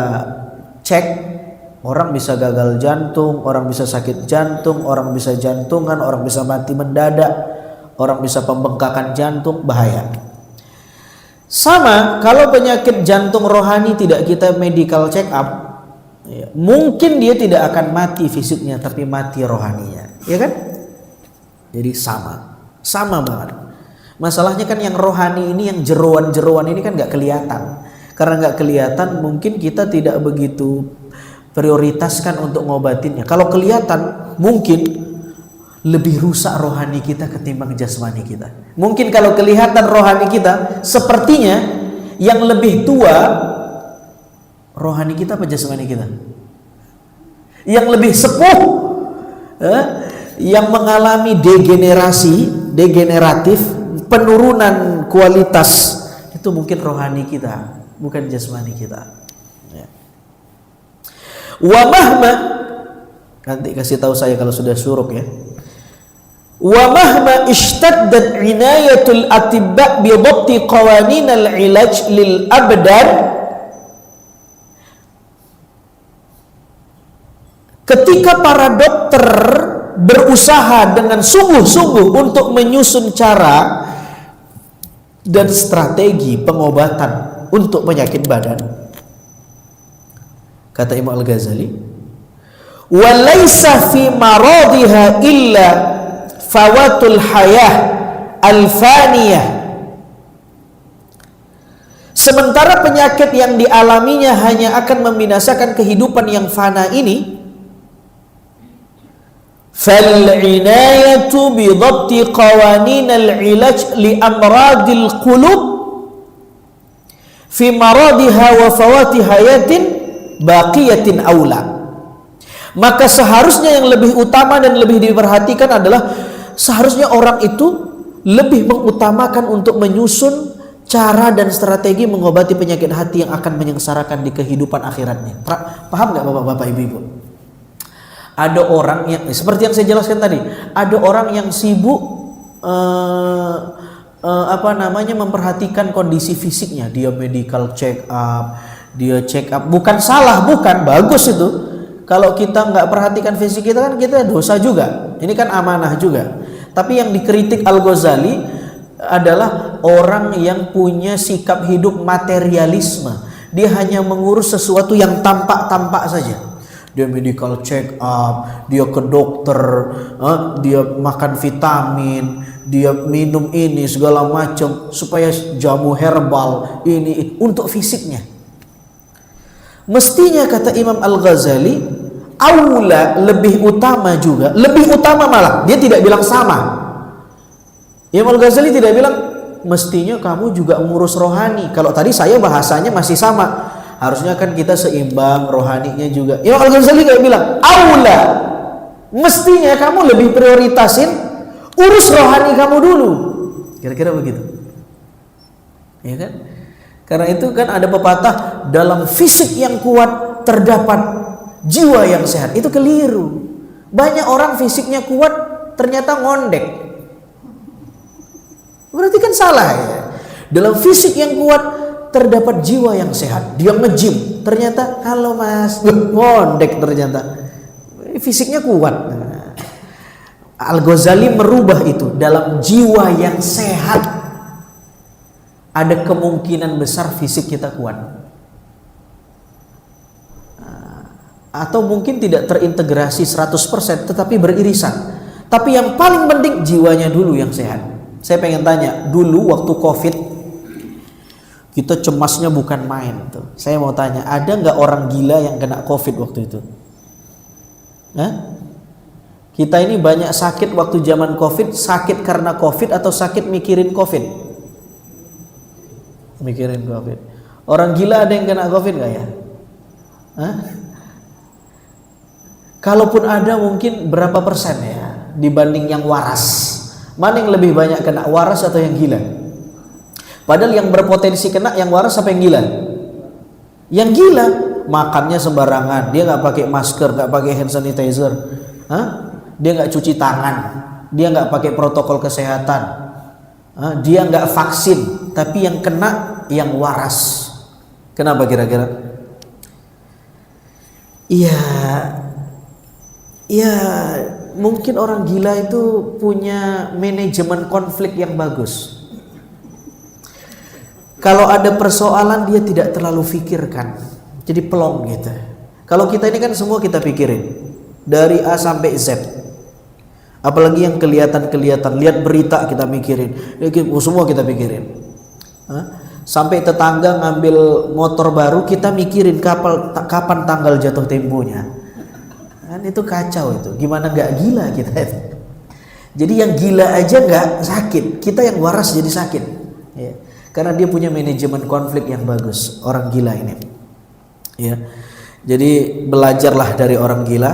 cek, orang bisa gagal jantung, orang bisa sakit jantung, orang bisa jantungan, orang bisa mati mendadak, orang bisa pembengkakan jantung, bahaya. Sama kalau penyakit jantung rohani tidak kita medical check up, ya, mungkin dia tidak akan mati fisiknya tapi mati rohaninya, ya kan? Jadi sama banget. Masalahnya kan yang rohani ini, yang jeroan-jeroan ini kan nggak kelihatan. Karena nggak kelihatan, mungkin kita tidak begitu prioritaskan untuk ngobatinnya. Kalau kelihatan, mungkin lebih rusak rohani kita ketimbang jasmani kita. Mungkin kalau kelihatan rohani kita, sepertinya yang lebih tua rohani kita apa jasmani kita? Yang lebih sepuh, yang mengalami degeneratif, penurunan kualitas, itu mungkin rohani kita, bukan jasmani kita. Ya. Wa mahma, nanti kasih tahu saya kalau sudah syuruk ya. Wa mahma ishtaddat inayatul atibba bi dhabti qawanin al-ilaj lil abdan, ketika para dokter berusaha dengan sungguh-sungguh untuk menyusun cara dan strategi pengobatan untuk penyakit badan, kata Imam Al-Ghazali, wa laisa fi maradiha illa fawatul hayah al-faniyah, sementara penyakit yang dialaminya hanya akan membinasakan kehidupan yang fana ini, fal inayatu bi dhabti qawanin al-ilaj li amradil qulub fi maradiha wa fawati hayatin baqiyatin aula. Maka seharusnya yang lebih utama dan lebih diperhatikan adalah seharusnya orang itu lebih mengutamakan untuk menyusun cara dan strategi mengobati penyakit hati yang akan menyengsarakan di kehidupan akhiratnya. Paham nggak bapak-bapak, ibu-ibu? Ada orang yang seperti yang saya jelaskan tadi, ada orang yang sibuk memperhatikan kondisi fisiknya, dia medical check up, dia check up, bukan salah, bukan, bagus itu. Kalau kita nggak perhatikan fisik kita kan kita dosa juga, ini kan amanah juga. Tapi yang dikritik Al-Ghazali adalah orang yang punya sikap hidup materialisme. Dia hanya mengurus sesuatu yang tampak-tampak saja. Dia medical check up, dia ke dokter, dia makan vitamin, dia minum ini segala macam supaya jamu herbal ini untuk fisiknya. Mestinya kata Imam Al-Ghazali, aula, lebih utama juga, lebih utama malah, dia tidak bilang sama. Imam Al-Ghazali tidak bilang mestinya kamu juga ngurus rohani. Kalau tadi saya bahasanya masih sama, harusnya kan kita seimbang, rohaninya juga. Imam Al-Ghazali nggak bilang aula, mestinya kamu lebih prioritasin urus rohani kamu dulu, kira-kira begitu, ya kan? Karena itu kan ada pepatah, dalam fisik yang kuat terdapat jiwa yang sehat. Itu keliru. Banyak orang fisiknya kuat ternyata ngondek, berarti kan salah ya. Dalam fisik yang kuat terdapat jiwa yang sehat. Dia nge-gym, ternyata halo mas, ngondek ternyata. Fisiknya kuat. Al-Ghazali merubah itu. Dalam jiwa yang sehat ada kemungkinan besar fisik kita kuat. Atau mungkin tidak terintegrasi 100% tetapi beririsan. Tapi yang paling penting jiwanya dulu yang sehat. Saya pengen tanya, dulu waktu Covid kita cemasnya bukan main tuh. Saya mau tanya, ada nggak orang gila yang kena Covid waktu itu? Kita ini banyak sakit waktu zaman Covid. Sakit karena Covid atau sakit mikirin Covid? Mikirin Covid. Orang gila ada yang kena Covid nggak ya? Kalaupun ada, mungkin berapa persen ya dibanding yang waras? Mana yang lebih banyak kena, waras atau yang gila? Padahal yang berpotensi kena yang waras apa yang gila? Yang gila makannya sembarangan, dia nggak pakai masker, nggak pakai hand sanitizer, dia nggak cuci tangan, dia nggak pakai protokol kesehatan, dia nggak vaksin, tapi yang kena yang waras. Kenapa kira-kira? Ya mungkin orang gila itu punya manajemen konflik yang bagus. Kalau ada persoalan dia tidak terlalu pikirkan, jadi pelong gitu. Kalau kita ini kan semua kita pikirin dari A sampai Z. Apalagi yang kelihatan, lihat berita kita mikirin, semua kita pikirin. Sampai tetangga ngambil motor baru kita mikirin kapan tanggal jatuh temponya. Kan itu kacau itu. Gimana nggak gila kita itu? Jadi yang gila aja nggak sakit, kita yang waras jadi sakit. Ya. Karena dia punya manajemen konflik yang bagus, orang gila ini. Ya. Jadi belajarlah dari orang gila.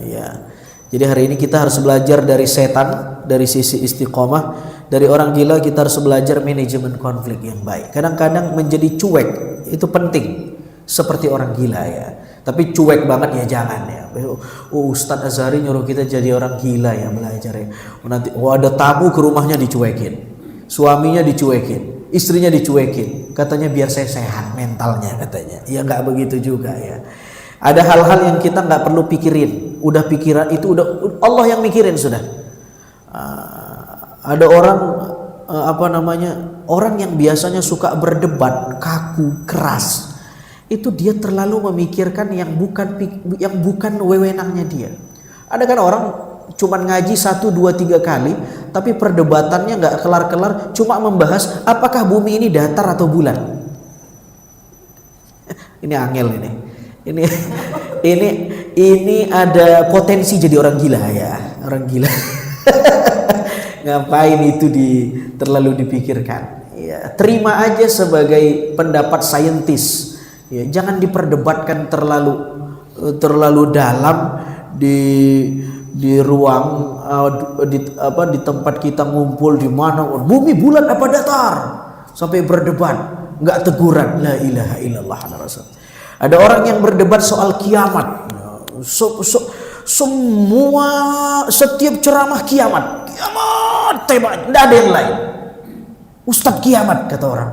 Ya. Jadi hari ini kita harus belajar dari setan, dari sisi istiqomah. Dari orang gila kita harus belajar manajemen konflik yang baik. Kadang-kadang menjadi cuek itu penting, seperti orang gila ya. Tapi cuek banget ya jangan ya. Ustadz Azhari nyuruh kita jadi orang gila ya, belajar ya. Nanti ada tamu ke rumahnya dicuekin, suaminya dicuekin, istrinya dicuekin, katanya biar saya sehat mentalnya katanya. Ya nggak begitu juga ya. Ada hal-hal yang kita nggak perlu pikirin, udah pikiran itu udah Allah yang mikirin sudah. Ada orang orang yang biasanya suka berdebat, kaku, keras, itu dia terlalu memikirkan yang bukan wewenangnya dia. Ada kan orang cuman ngaji 1, 2, 3 kali, tapi perdebatannya nggak kelar-kelar, cuma membahas apakah bumi ini datar atau bulan. Ini angel ini. Ini ada potensi jadi orang gila ya, orang gila. Ngapain itu terlalu dipikirkan? Ya, terima aja sebagai pendapat saintis. Ya, jangan diperdebatkan terlalu dalam di ruang di tempat kita ngumpul di mana bumi bulat apa datar sampai berdebat, nggak teguran la ilaha illallah rasul. Ada orang yang berdebat soal kiamat. Semua setiap ceramah kiamat tebak, tidak ada yang lain. Ustadz kiamat kata orang.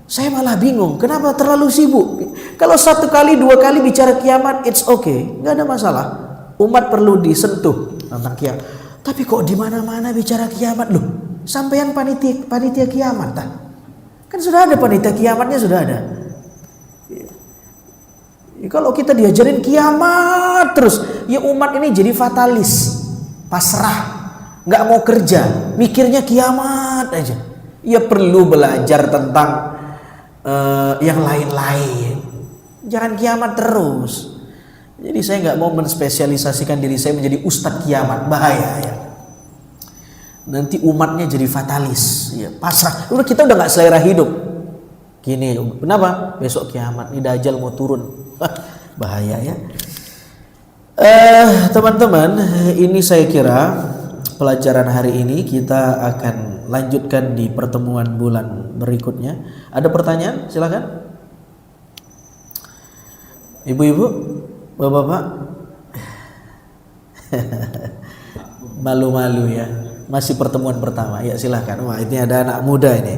Saya malah bingung, kenapa terlalu sibuk? Kalau 1 kali 2 kali bicara kiamat, it's okay, nggak ada masalah. Umat perlu disentuh tentang kiamat. Tapi kok di mana-mana bicara kiamat loh? Sampean panitia kiamat tak? Kan sudah ada panitia kiamatnya, sudah ada. Kalau kita diajarin kiamat terus, ya umat ini jadi fatalis, pasrah, nggak mau kerja, mikirnya kiamat aja. Ya perlu belajar tentang yang lain-lain. Jangan kiamat terus. Jadi saya nggak mau menspesialisasikan diri saya menjadi ustadz kiamat, bahaya ya. Nanti umatnya jadi fatalis, ya pasrah. Udah kita udah nggak selera hidup. Gini, kenapa? Besok kiamat, ini Dajjal mau turun. Bahaya ya. Teman-teman, ini saya kira pelajaran hari ini kita akan lanjutkan di pertemuan bulan berikutnya. Ada pertanyaan? Silakan. Ibu-ibu, bapak-bapak. Malu-malu ya. Masih pertemuan pertama. Ya silahkan. Wah, ini ada anak muda ini.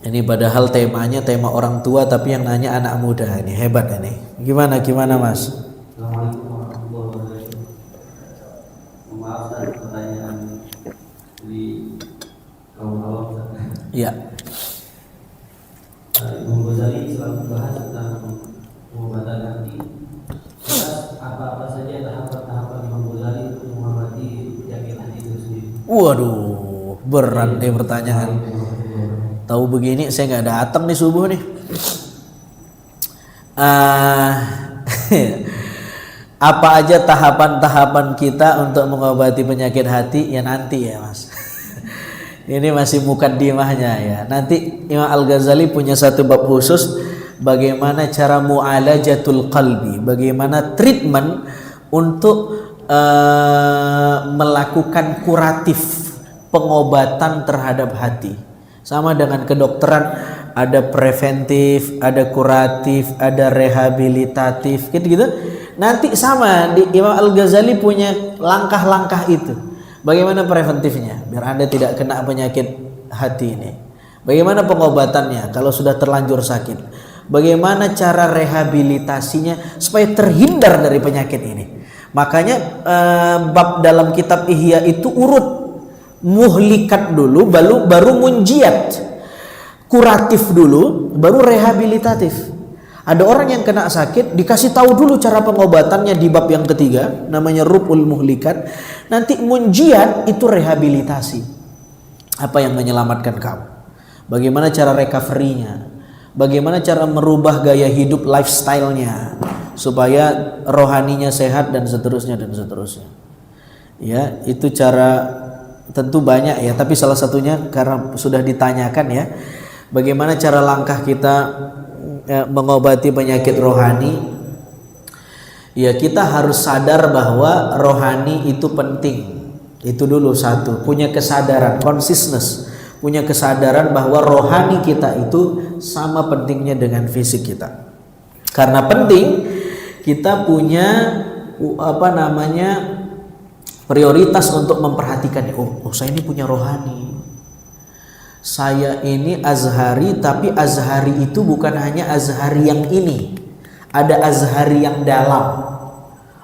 Ini padahal temanya tema orang tua, tapi yang nanya anak muda. Ini hebat ini. Gimana Mas? Assalamualaikum warahmatullahi wabarakatuh. Maaf tadi pertanyaan di kaum awam. Ya. Imam Ghazali selalu membahas tentang pengobatan hati. Apa saja tahapan-tahapan Imam Ghazali untuk mengobati penyakit hati itu sendiri? Waduh, berat nih pertanyaan. Tahu begini saya nggak datang nih subuh nih. Apa aja tahapan-tahapan kita untuk mengobati penyakit hati? Ya nanti ya Mas. Ini masih mukaddimahnya ya. Nanti Imam Al-Ghazali punya satu bab khusus bagaimana cara mu'alajatul qalbi, bagaimana treatment untuk melakukan kuratif, pengobatan terhadap hati. Sama dengan kedokteran, ada preventif, ada kuratif, ada rehabilitatif, gitu-gitu. Nanti sama di Imam Al-Ghazali punya langkah-langkah itu. Bagaimana preventifnya biar Anda tidak kena penyakit hati ini? Bagaimana pengobatannya kalau sudah terlanjur sakit? Bagaimana cara rehabilitasinya supaya terhindar dari penyakit ini? Makanya bab dalam kitab Ihya itu urut. Muhlikat dulu, baru munjiat, kuratif dulu, baru rehabilitatif. Ada orang yang kena sakit, dikasih tahu dulu cara pengobatannya di bab yang ketiga, namanya Rub'ul Muhlikat. Nanti munjiat itu rehabilitasi. Apa yang menyelamatkan kamu? Bagaimana cara recovery-nya? Bagaimana cara merubah gaya hidup, lifestyle-nya supaya rohaninya sehat dan seterusnya dan seterusnya. Ya, itu cara. Tentu banyak ya, tapi salah satunya karena sudah ditanyakan ya, bagaimana cara langkah kita mengobati penyakit rohani. Ya kita harus sadar bahwa rohani itu penting. Itu dulu satu, punya kesadaran, consciousness, punya kesadaran bahwa rohani kita itu sama pentingnya dengan fisik kita. Karena penting kita punya prioritas untuk memperhatikan. Oh saya ini punya rohani. Saya ini Azhari, tapi Azhari itu bukan hanya Azhari yang ini. Ada Azhari yang dalam.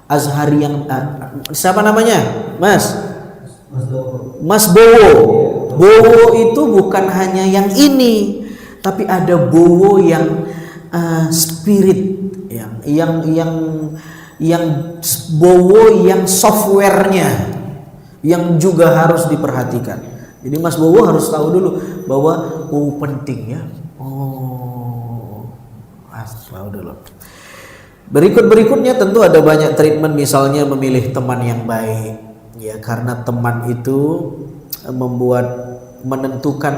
Azhari yang siapa namanya? Mas Bowo. Bowo itu bukan hanya yang ini, tapi ada Bowo yang spirit, yang Bowo yang softwarenya yang juga harus diperhatikan. Jadi Mas Bowo harus tahu dulu bahwa penting ya. Tahu dulu. Berikutnya tentu ada banyak treatment, misalnya memilih teman yang baik ya, karena teman itu menentukan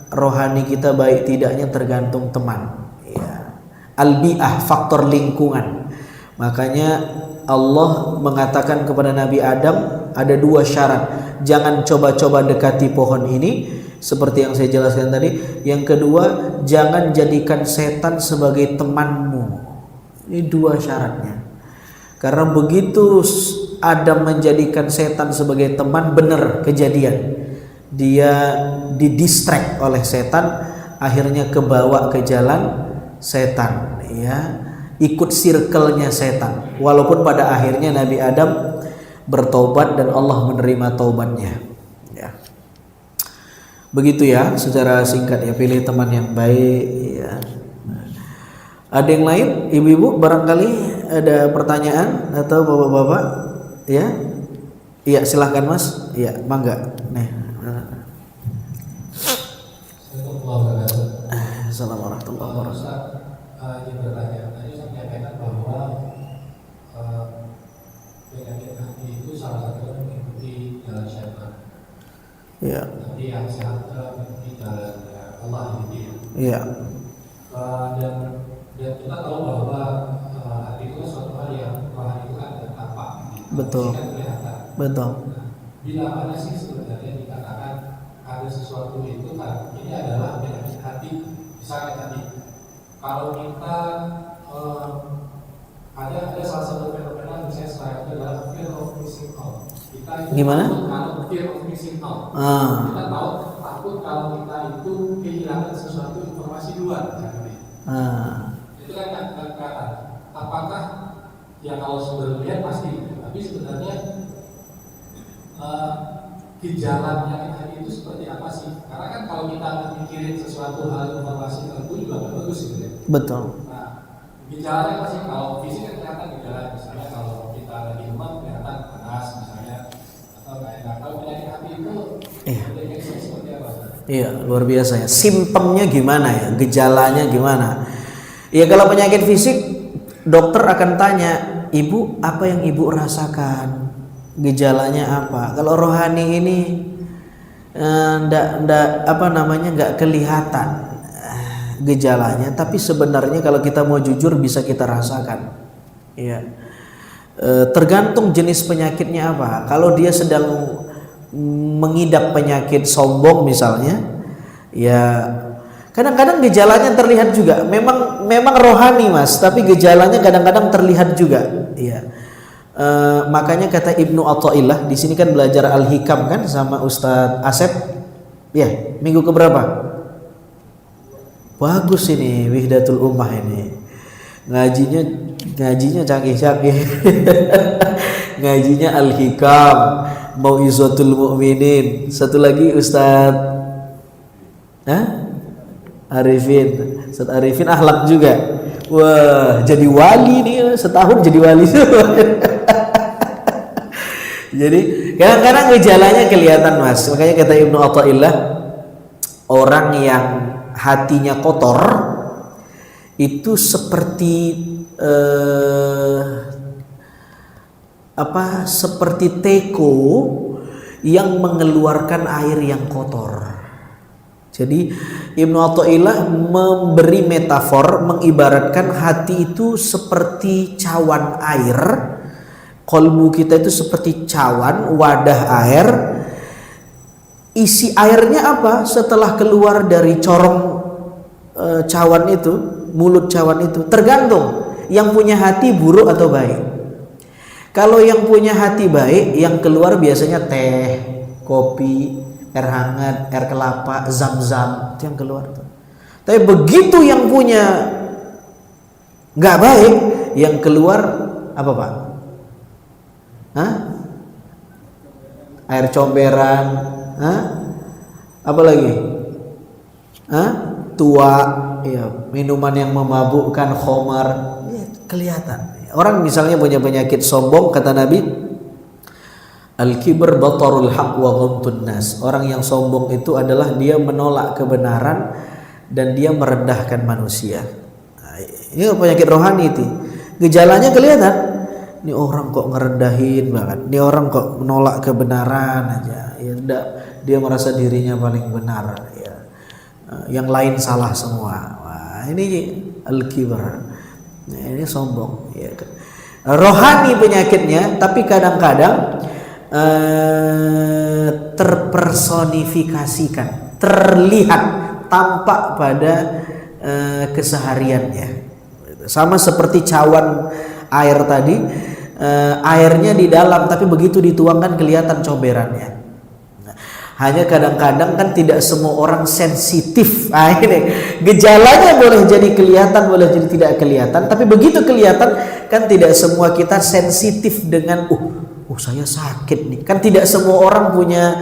rohani kita baik tidaknya tergantung teman ya. Al-bi'ah, faktor lingkungan. Makanya Allah mengatakan kepada Nabi Adam ada dua syarat. Jangan coba-coba dekati pohon ini, seperti yang saya jelaskan tadi. Yang kedua, jangan jadikan setan sebagai temanmu. Ini dua syaratnya. Karena begitu Adam menjadikan setan sebagai teman, benar kejadian. Dia didistract oleh setan, akhirnya kebawa ke jalan setan ya. Ikut circle-nya setan. Walaupun pada akhirnya Nabi Adam bertobat dan Allah menerima taubatnya. Ya. Begitu ya, secara singkat ya, pilih teman yang baik ya. Ada yang lain, ibu-ibu barangkali ada pertanyaan atau bapak-bapak ya? Iya, silahkan Mas. Iya, mangga. Nih. Assalamualaikum warahmatullahi wabarakatuh. Ingin bertanya, tadi saya menyampaikan bahwa penyakit hati itu salah satunya mengikuti jalan syaitan. Iya. Tapi yang sehat mengikuti jalan Allah gitu ya. Iya. Dan kita tahu bahwa hati itu suatu hal yang rohani itu kan ada tampak. Betul. Kan kelihatan. Betul. Nah, bila mana sih sebenarnya dikatakan ada sesuatu itu kan ini adalah penyakit hati. Misalnya tadi, kalau kita ada salah satu fenomena misalnya sekarang itu adalah fear of missing out. Kita itu Gimana? takut kalau fear of missing out. Kita takut kalau kita itu kehilangan sesuatu informasi luar. Itu kan kata. Apakah ya kalau sebenarnya pasti, tapi sebenarnya gejalanya tadi itu seperti apa sih? Karena kan kalau kita mikirin sesuatu hal informasi tertentu juga nggak bagus gitu ya. Betul. Nah, gejalanya pasti kalau fisik kan kelihatan gejala, misalnya kalau kita lagi demam kelihatan panas misalnya, atau kayak kalau penyakit hati itu deteksi seperti apa? Iya, luar biasa ya. Simptomnya gimana ya? Gejalanya gimana? Ya kalau penyakit fisik, dokter akan tanya, ibu apa yang ibu rasakan? Gejalanya apa? Kalau rohani ini nggak kelihatan gejalanya, tapi sebenarnya kalau kita mau jujur bisa kita rasakan. Ya, tergantung jenis penyakitnya apa. Kalau dia sedang mengidap penyakit sombong misalnya, ya kadang-kadang gejalanya terlihat juga. Memang rohani Mas, tapi gejalanya kadang-kadang terlihat juga. Ya. Makanya kata Ibnu Athaillah, di sini kan belajar Al-Hikam kan sama Ustadz Asep. Ya, minggu keberapa? Bagus ini Wihdatul Ummah ini. Ngajinya canggih-canggih. Ngajinya Al-Hikam, Mau'izatul Mu'minin. Satu lagi Ustadz Arifin. Ustadz Arifin akhlak juga. Wah, jadi wali nih, setahun jadi wali. Jadi kadang-kadang gejalanya kelihatan Mas. Makanya kata Ibnu Athaillah, orang yang hatinya kotor itu seperti seperti teko yang mengeluarkan air yang kotor. Jadi Ibnu Athaillah memberi metafor, mengibaratkan hati itu seperti cawan air. Kolbu kita itu seperti cawan, wadah air. Isi airnya apa? Setelah keluar dari corong cawan itu, mulut cawan itu, tergantung yang punya hati buruk atau baik. Kalau yang punya hati baik, yang keluar biasanya teh, kopi, air hangat, air kelapa, zam-zam, itu yang keluar tuh. Tapi begitu yang punya nggak baik, yang keluar apa Pak? Air comberan, apa lagi? Tua, ya, minuman yang memabukkan, khamar, ya, kelihatan. Orang misalnya punya penyakit sombong, kata Nabi, al-kibr batarul haq wa ghamtun nas. Orang yang sombong itu adalah dia menolak kebenaran dan dia merendahkan manusia. Nah, ini penyakit rohani itu. Gejalanya kelihatan. Ini orang kok ngerendahin banget. Ini orang kok menolak kebenaran aja. Ya enggak, dia merasa dirinya paling benar ya. Yang lain salah semua. Wah, ini al-kibr. Nah, ini sombong ya. Rohani penyakitnya, tapi kadang-kadang terpersonifikasikan, terlihat, tampak pada kesehariannya. Sama seperti cawan air tadi, airnya di dalam, tapi begitu dituangkan kelihatan comberannya. Hanya kadang-kadang kan tidak semua orang sensitif. Ini gejalanya boleh jadi kelihatan, boleh jadi tidak kelihatan. Tapi begitu kelihatan kan tidak semua kita sensitif dengan oh saya sakit nih. Kan tidak semua orang punya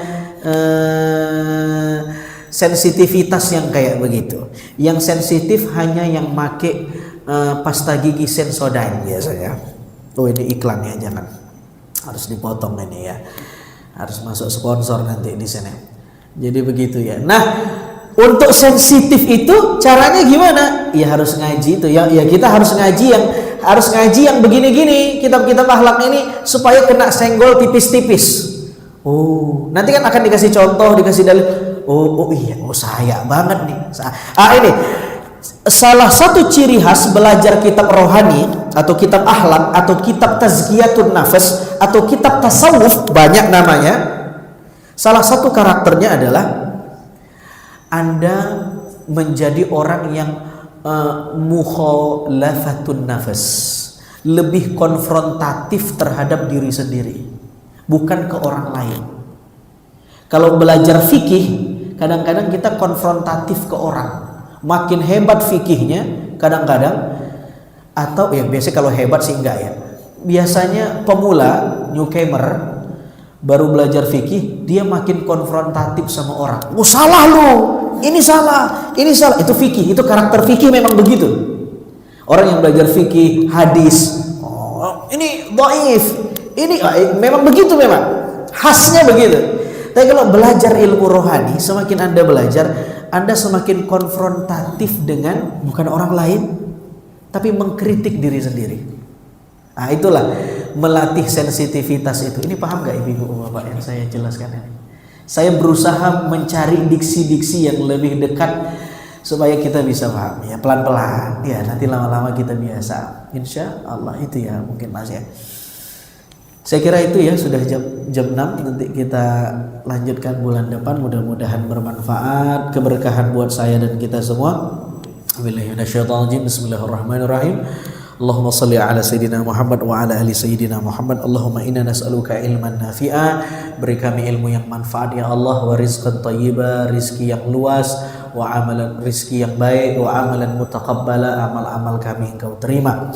sensitivitas yang kayak begitu. Yang sensitif hanya yang make pasta gigi Sensodyne biasanya. Oh ini iklan ya, jangan, harus dipotong ini ya, harus masuk sponsor nanti di sini. Jadi begitu ya. Nah, untuk sensitif itu caranya gimana? Ya harus ngaji itu. Ya kita harus ngaji yang begini-gini, kitab-kitab akhlak ini supaya kena senggol tipis-tipis. Oh, nanti kan akan dikasih contoh, dikasih dalil. Oh iya, saya banget nih. Ini salah satu ciri khas belajar kitab rohani atau kitab akhlak atau kitab tazkiyatun nafas atau kitab tasawuf, banyak namanya. Salah satu karakternya adalah Anda menjadi orang yang mukhalafatun nafas, lebih konfrontatif terhadap diri sendiri, bukan ke orang lain. Kalau belajar fikih, kadang-kadang kita konfrontatif ke orang. Makin hebat fikihnya kadang-kadang, atau ya biasanya kalau hebat sih enggak ya. Biasanya pemula, newcomer, baru belajar fikih, dia makin konfrontatif sama orang. Oh salah lu, ini salah, ini salah. Itu fikih, itu karakter fikih memang begitu. Orang yang belajar fikih, hadis, oh ini dhaif, ini memang begitu, memang khasnya begitu. Tapi kalau belajar ilmu rohani, semakin Anda belajar, Anda semakin konfrontatif dengan bukan orang lain, tapi mengkritik diri sendiri. Nah itulah melatih sensitivitas itu. Ini paham gak ibu bapak yang saya jelaskan ini? Saya berusaha mencari diksi-diksi yang lebih dekat supaya kita bisa paham ya, pelan-pelan ya, nanti lama-lama kita biasa, insya Allah. Itu ya mungkin mas ya. Saya kira itu ya, sudah jam 6, nanti kita lanjutkan bulan depan. Mudah-mudahan bermanfaat, keberkahan buat saya dan kita semua. Bismillahirrahmanirrahim. Allahumma salli ala Sayyidina Muhammad wa ala ahli Sayyidina Muhammad. Allahumma inna nas'aluka ilman nafi'a, beri kami ilmu yang manfaat ya Allah, wa rizqan thayyiba, rizki yang luas, wa amalan, rizki yang baik, wa amalan mutaqabbala, amal-amal kami Engkau terima.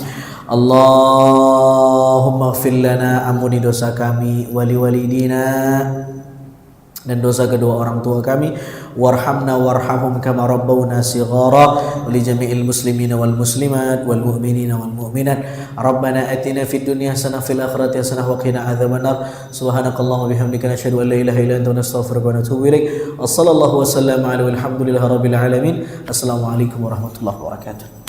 Allahumma ighfir lana, ampuni dosa kami, wali walidina, dan dosa kedua orang tua kami, warhamna warhamhum kama rabbawna shighara, wa li jami'il muslimina wal muslimat wal mu'minina wal mu'minat. Rabbana atina fid dunya hasanah fil akhirati hasanah wa qina adzabannar. Subhanakallahumma bihamdika nasyhadu an la ilaha illa anta nastaghfiruka wa natubu ilaik. Wassallallahu wasallam ala walhamdulillahi rabbil alamin. Assalamualaikum warahmatullahi wabarakatuh.